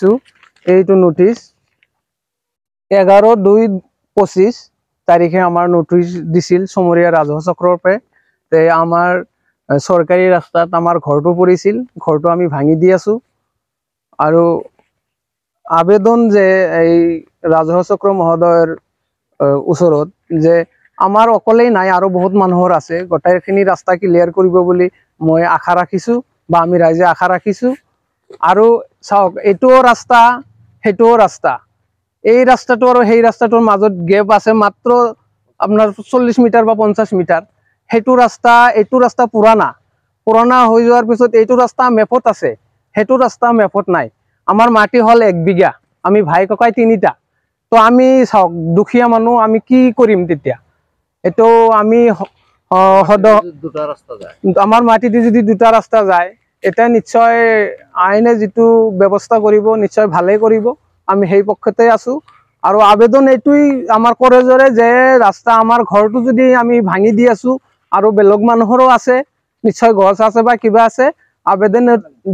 পাইছো এইটো নোটিশ 11/2/25 তাৰিখে আমাৰ নোটিশ দিছিল চমৰীয়া ৰাজহ চক্ৰৰ পৰা তে আমাৰ সৰকাৰি ৰাস্তাত আমাৰ ঘৰটো পড়িছিল ঘৰটো আমি ভাঙি দি আছো আৰু আবেদন যে এই ৰাজহ চক্ৰ মহোদয়ৰ ওচৰত যে আমাৰ অকলেই নাই আৰু বহুত মানুহৰ আছে গোটেইখিনি ৰাস্তা ক্লিয়াৰ কৰিব বুলি মই আশা ৰাখিছো বা আমি ৰাইজে আশা ৰাখিছো আৰু চাওক এইটো ৰাস্তা হেটো ৰাস্তা এই ৰাস্তাটো আৰু সেই ৰাস্তাটোৰ মাজত গেপ আছে মাত্ৰ আপোনাৰ 40 মিটাৰ বা 50 মিটাৰ হেতু ৰাস্তা এইটো ৰাস্তা পুৰানা হৈ যোৱাৰ পিছত এইটো রাস্তা মেপত আছে হেতু রাস্তা মেপত নাই আমার মাটি হল 1 বিঘা আমি ভাই ককাই 3টা তো আমি চাওক দুখিয়া মানুহ আমি কি কৰিম তেতিয়া এটো আমি দুটা রাস্তা যায় আমার মাটিতে যদি দুটা রাস্তা যায় এটা নিশ্চয় আইনে যেটো ব্যবস্থা কৰিব নিশ্চয় ভালে কৰিব আমি সেই পক্ষতে আছো আৰু আবেদন এইটোই আমাৰ কৰেজৰে যে ৰাস্তা আমাৰ ঘৰটো যদি আমি ভাঙি দি আছো আৰু বেলগ মানুহৰো আছে নিশ্চয় গছ আছে বা কিবা আছে আবেদন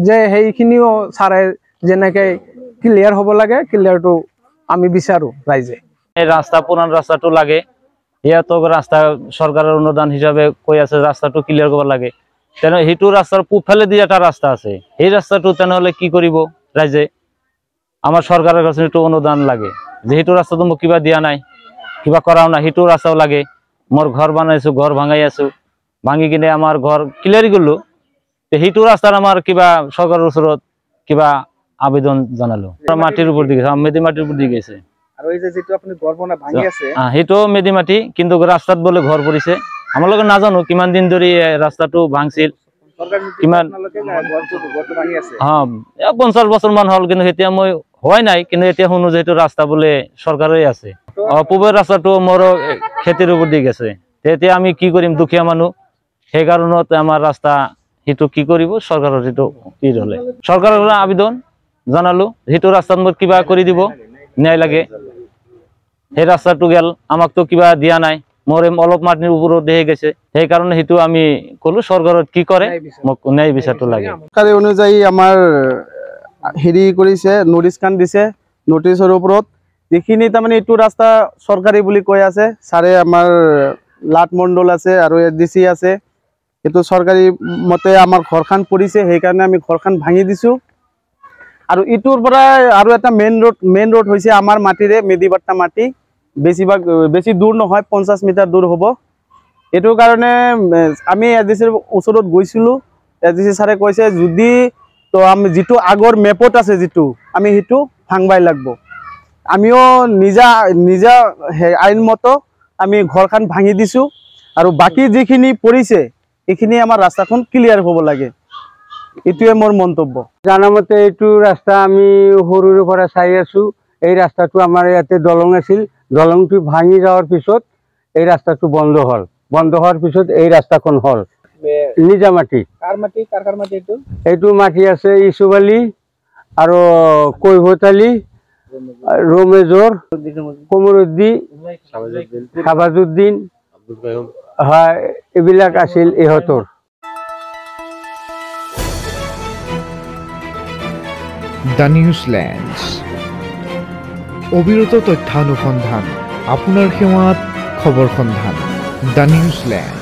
যে সেইখিনিও সাৰে যেনেকে ক্লিয়াৰ হ'ব লাগে ক্লিয়াৰটো আমি বিচাৰো ৰাইজে এই রাস্তা পুরান রাস্তাটো লাগে ইয়াতো রাস্তা সরকারের অনুদান হিসাবে কই আছে রাস্তাটো ক্লিয়ার করব লাগে তেনে হেতু রাস্তার পুফালে দিয়ে একটা রাস্তা আছে এই রাস্তাটো তেনহলে কি করিব রাইজে আমার সরকারের কাছে একটু অনুদান লাগে যেহেতু রাস্তা তো মোক কিবা দিয়া নাই কিবা করাও না হেতু রাস্তাও লাগে মোর ঘর বানাইছো ঘর ভাঙাই আছো ভাঙি কিনে আমার ঘর ক্লিয়ারি করলো হেতু রাস্তার আমার কিবা সরকারের ওচৰত কিবা আবেদন জানালো মাটিৰ উপৰ দিকে মেদি মাটিৰ উপৰ দিকে গেছে আৰু এই যে যেটো আপুনি ঘৰ বনা ভাঙি আছে হেতু মেদি মাটি কিন্তু রাস্তাত বলে ঘর পড়িছে আমার লগে নাজানো কিমান দিন ধরে রাস্তাটো ভাঙছিল কিমান ঘৰটো ভাঙি আছে হ্যাঁ 50 বছর মান হল কিন্তু এতিয়া মই হয় নাই কিন্তু এতিয়া শুনো যে রাস্তা বলে সরকারেরই আছে পূবের রাস্তাটো মোর খেতের উপর দিয়ে গেছে এতিয়া আমি কি করিম দুখিয়া মানুষ সেই কারণত আমার রাস্তা হেতু কি করিব সরকারের হেতু কি হলে সরকারের আবেদন জানালো হেতু রাস্তাত মোর কিবা করে দিব ন্যায় লাগে সেই রাস্তাটো গেল আমাক তো কিবা দিয়া নাই মোর অলপ মাটির উপরও দিয়ে গেছে সেই কারণে হেতু আমি কলো সরকারত কি করে মোক ন্যায় বিচারটো লাগে সরকার অনুযায়ী আমার হেৰি কৰিছে নোটিশ কান দিছে নোটিশৰ ওপৰত যিখিনি তাৰমানে এইটো ৰাস্তা সৰকাৰি বুলি কৈ আছে সাৰে আমাৰ লাট মণ্ডল আছে আৰু এডিসি আছে এটো সৰকাৰি মতে আমাৰ ঘৰখান পড়িছে সেই কাৰণে আমি ঘৰখান ভাঙি দিছো আৰু ইটোৰ পৰা আৰু এটা মেইন ৰোড হৈছে আমাৰ মাটিৰে মেদিবাট্টা মাটি বেছি দূৰ নহয় 50 মিটাৰ দূৰ হ'ব এটো কাৰণে আমি এডিসিৰ ওচৰত গৈছিলো এডিসি সাৰে কৈছে যদি তো আমি যেটো আগৰ মেপত আছে যেটো আমি হেতু ভাঙবাই লাগব আমিও নিজা আইনমত আমি ঘরখান ভাঙি দিছো আৰু বাকি যিখিনি পড়িছে এখিনি আমাৰ ৰাস্তাখন ক্লিয়াৰ হ'ব লাগে এটোৱে মোৰ মন্তব্য জানামতে এইটো ৰাস্তা আমি সৰুৰ পৰা চাই আছো এই ৰাস্তাটো আমাৰ ইয়াতে দলং আছিল দলংটো ভাঙি যাওয়ার পিছত এই রাস্তাটো বন্ধ হওয়ার পিছত এই রাস্তাখন হল নিজা মাটি কার মাটি এইটো মাটি আছে ইসুবালি আৰু কৈভতালি ৰোমেজৰ কমৰুদ্দিন শাহবাজউদ্দিন হয় এইবিলাক আছিল ইহঁতৰ দ্য নিউজল্যান্ডস অবিৰত তথ্যানুসন্ধান আপনাৰ সেৱাত খবৰ সন্ধান দ্য নিউজল্যান্ড।